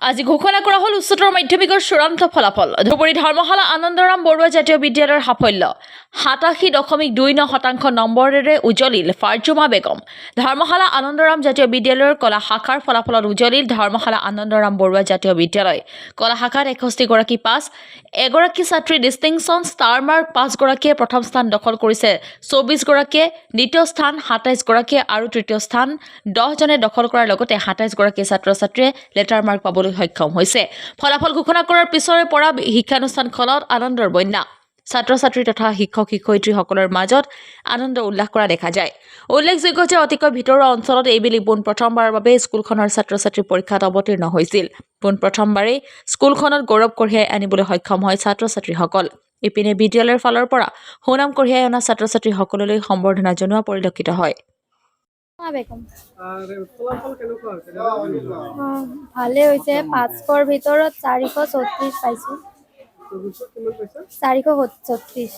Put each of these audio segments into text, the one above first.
আজি ঘোষণা কৰা হ'ল উচ্চতৰ মাধ্যমিকৰ চূড়ান্ত ফলাফল। ধুবুৰী ধৰ্মশালা আনন্দৰাম বৰুৱা জাতীয় বিদ্যালয়ৰ সাফল্য 87.29% নম্বৰেৰে উজ্বলিল ফাৰ্জুমা বেগম। ধৰ্মশালা আনন্দৰাম জাতীয় বিদ্যালয়ৰ কলা শাখাৰ ফলাফলত উজ্বলিল ধৰ্মশালা আনন্দৰাম বৰুৱা জাতীয় বিদ্যালয়। কলা শাখাত 61গৰাকী পাছ, এগৰাকী ছাত্ৰী ডিষ্টিংশ্যন ষ্টাৰ মাৰ্ক 5গৰাকীয়ে প্ৰথম স্থান দখল কৰিছে, 24গৰাকীয়ে দ্বিতীয় স্থান, 27গৰাকীয়ে আৰু তৃতীয় স্থান 10জনে দখল কৰাৰ লগতে 27গৰাকী ছাত্ৰ ছাত্ৰীয়ে লেটাৰ মাৰ্ক পাবলৈ সক্ষম হৈছে। ফলাফল ঘোষণা কৰাৰ পিছৰে পৰা শিক্ষানুষ্ঠানখনত আনন্দৰ বন্যা। ছাত্ৰ ছাত্ৰী তথা শিক্ষক শিক্ষয়িত্ৰীসকলৰ মাজত আনন্দ উল্লাস কৰা দেখা যায়। উল্লেখযোগ্য যে অতিকৈ ভিতৰুৱা অঞ্চলত এইবেলি পোনপ্ৰথমবাৰৰ বাবে স্কুলখনৰ ছাত্ৰ ছাত্ৰী পৰীক্ষাত অৱতীৰ্ণ হৈছিল। পোনপ্ৰথমবাৰেই স্কুলখনত গৌৰৱ কঢ়িয়াই আনিবলৈ সক্ষম হয় ছাত্ৰ ছাত্ৰীসকল। ইপিনে বিদ্যালয়ৰ ফালৰ পৰা সুনাম কঢ়িয়াই অনা ছাত্ৰ ছাত্ৰীসকললৈ সম্বৰ্ধনা জনোৱা পৰিলক্ষিত হয়। ভালে হৈছে। 500ৰ ভিতৰত 436 পাইছো। 436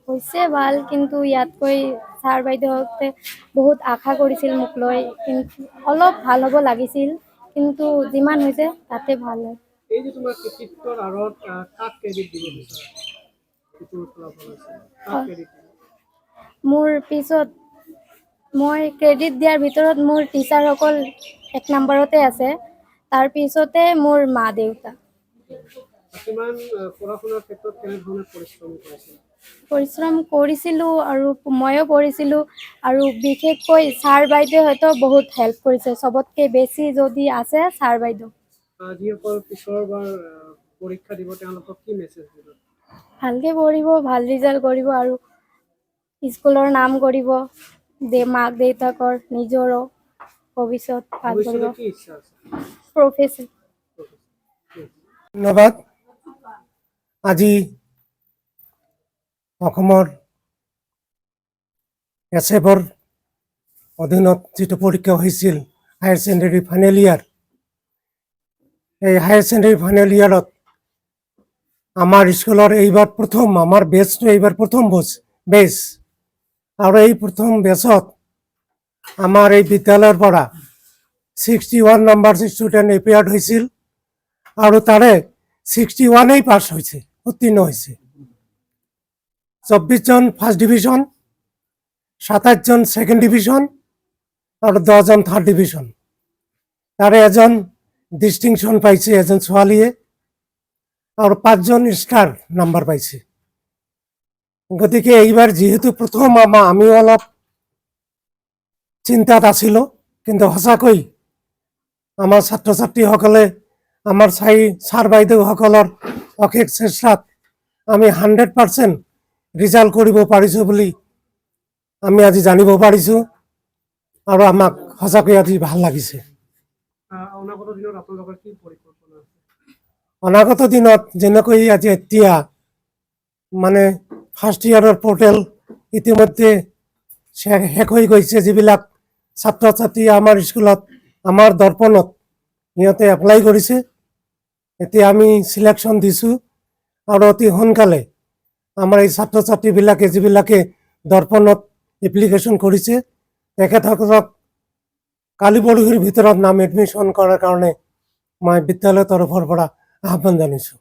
হৈছে ভাল, কিন্তু ইয়াতকৈ ছাৰ বাইদেউহঁতে বহুত আশা কৰিছিল মোক লৈ, কিন্তু অলপ ভাল হ'ব লাগিছিল, কিন্তু যিমান হৈছে তাতে ভাল হয়। এই যে তোমাৰ কৃতিত্বৰ আঁৰত কাক ক্ৰেডিট দিব বিচাৰা? মোৰ পিছত মই ক্ৰেডিট দিয়াৰ ভিতৰত মোৰ টিচাৰসকল 1 নম্বৰতে আছে, তাৰ পিছতে মোৰ মা দেউতা। কিমান পঢ়া-শুনাৰ ক্ষেত্ৰত কেনেধৰণে পৰিশ্ৰম কৰিছিল? পৰিশ্ৰম কৰিছিলোঁ আৰু ময়ো পঢ়িছিলোঁ, আৰু বিশেষকৈ ছাৰ বাইদেউ হয়তো বহুত হেল্প কৰিছে। চবতকৈ বেছি যদি আছে ছাৰ বাইদেউ। যিসকল পিছৰবাৰ পৰীক্ষা দিব তেওঁলোকক কি মেছেজ দিব? ভালকৈ পঢ়িব, ভাল ৰিজাল্ট কৰিব আৰু স্কুলৰ নাম কৰিব, মাক দেউতাকৰ নিজৰো ভৱিষ্যত ভাল কৰিব। কি ইচ্ছা আছে? প্ৰফেচৰ। ধন্যবাদ। আজি অসমৰ এছএফৰ অধীনত যিটো পৰীক্ষা হৈছিল হায়াৰ ছেকেণ্ডেৰী ফাইনেল ইয়াৰ, এই হায়াৰ ছেকেণ্ডেৰী ফাইনেল ইয়াৰত আমাৰ স্কুলৰ এইবাৰ প্ৰথম, আমাৰ বেচটো এইবাৰ প্ৰথম বেচ, আৰু এই প্ৰথম বেচত আমাৰ এই বিদ্যালয়ৰ পৰা 61 নম্বৰ ষ্টুডেণ্ট এপিয়াৰ্ড হৈছিল, আৰু তাৰে 61এই পাছ হৈছে, উত্তীৰ্ণ হৈছে। 24জন ফাৰ্ষ্ট ডিভিজন, 27জন ছেকেণ্ড ডিভিজন আৰু 10জন থাৰ্ড ডিভিজন। তাৰে এজন ডিষ্টিংশ্যন পাইছে, এজন ছোৱালীয়ে, আৰু 5জন ষ্টাৰ নাম্বাৰ পাইছে। গতিকে এইবাৰ যিহেতু প্ৰথম আমিও অলপ চিন্তাত আছিলোঁ, কিন্তু সঁচাকৈ আমাৰ ছাত্ৰ ছাত্ৰীসকলে আমাৰ ছাৰ বাইদেউসকলৰ অশেষ চেষ্টাত আমি 100% ৰিজাল্ট কৰিব পাৰিছোঁ বুলি আমি আজি জানিব পাৰিছোঁ, আৰু আমাক সঁচাকৈ আজি ভাল লাগিছে। অনাগত দিনত যেনেকৈ আজি এতিয়া মানে ফাৰ্ষ্ট ইয়াৰৰ পৰ্টেল ইতিমধ্যে শেষ হৈ গৈছে, যিবিলাক ছাত্ৰ ছাত্ৰী আমাৰ স্কুলত, আমাৰ দৰ্পণত সিহঁতে এপ্লাই কৰিছে, এতিয়া আমি চিলেকশ্যন দিছোঁ, আৰু অতি সোনকালে আমাৰ এই ছাত্ৰ ছাত্ৰীবিলাকে যিবিলাকে দৰ্পণত এপ্লিকেশ্যন কৰিছে তেখেতসকলক কালি পৰহিৰ ভিতৰত নাম এডমিশ্যন কৰাৰ কাৰণে মই বিদ্যালয়ৰ তৰফৰ পৰা আহ্বান জানিছোঁ।